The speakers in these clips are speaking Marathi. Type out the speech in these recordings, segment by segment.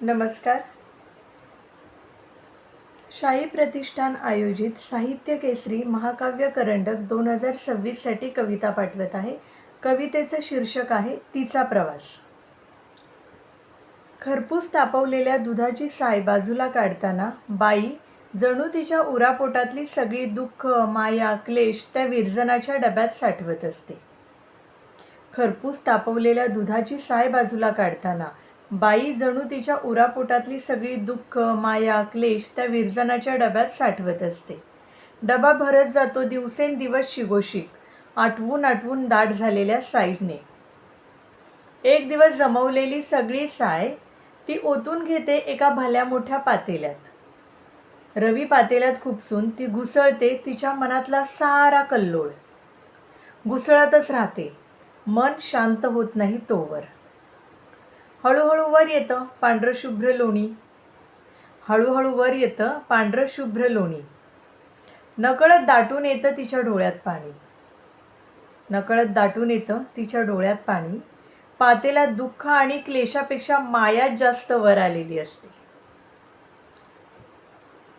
नमस्कार. शाही प्रतिष्ठान आयोजित साहित्य केसरी महाकाव्य करंडक 2026 साठी कविता पाठवत आहे. कवितेचं शीर्षक आहे तिचा प्रवास. खरपूस तापवलेल्या दुधाची साय बाजूला काढताना बाई जणू तिच्या उरापोटातली सगळी दुःख, माया, क्लेश त्या विरजनाच्या डब्यात साठवत असते. खरपूस तापवलेल्या दुधाची साय बाजूला काढताना बाई जणू तिच्या उरापोटातली सगळी दुःख, माया, क्लेश त्या विरजनाच्या डब्यात साठवत असते. डबा भरत जातो दिवसेंदिवस शिगोशिक, आठवून आठवून दाट झालेल्या साईने. एक दिवस जमवलेली सगळी साय ती ओतून घेते एका भल्या मोठ्या पातेल्यात. रवी पातेल्यात खुपसून ती घुसळते तिच्या मनातला सारा कल्लोळ. घुसळतच राहते, मन शांत होत नाही तोवर. हळूहळू वर येतं पांढरशुभ्र लोणी. हळूहळू वर येतं पांढरशुभ्र लोणी. नकळत दाटून येतं तिच्या डोळ्यात पाणी. नकळत दाटून येतं तिच्या डोळ्यात पाणी. पातेल्यात दुःख आणि क्लेशापेक्षा मायाच जास्त वर आलेली असते.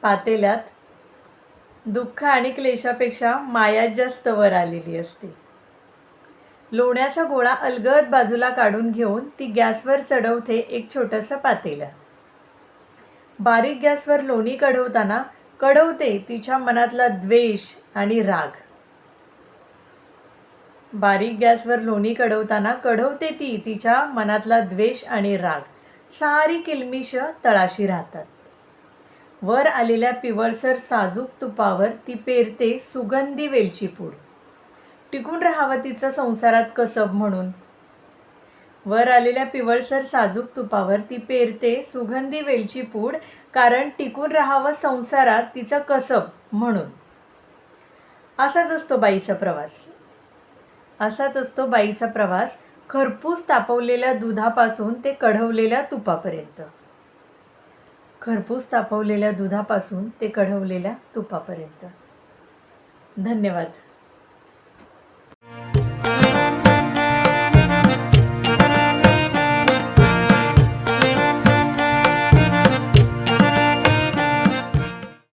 पातेल्यात दुःख आणि क्लेशापेक्षा मायाच जास्त वर आलेली असते. लोण्याचा गोळा अलगद बाजूला काढून घेऊन ती गॅसवर चढवते एक छोटंसं पातेलं. बारीक गॅसवर लोणी कढवताना कढवते तिच्या मनातला द्वेष आणि राग. बारीक गॅसवर लोणी कढवताना कढवते ती तिच्या मनातला द्वेष आणि राग. सारी किलमिश तळाशी राहतात. वर आलेल्या पिवळसर साजूक तुपावर ती पेरते सुगंधी वेलची पूड. टिकून राहावं तिचं संसारात कसब म्हणून. वर आलेल्या पिवळसर साजूक तुपावर ती पेरते सुगंधी वेलची पूड, कारण टिकून राहावं संसारात तिचं कसब म्हणून. असाच असतो बाईचा प्रवास. असाच असतो बाईचा प्रवास, खरपूस तापवलेल्या दुधापासून ते कढवलेल्या तुपापर्यंत. खरपूस तापवलेल्या दुधापासून ते कढवलेल्या तुपापर्यंत. धन्यवाद.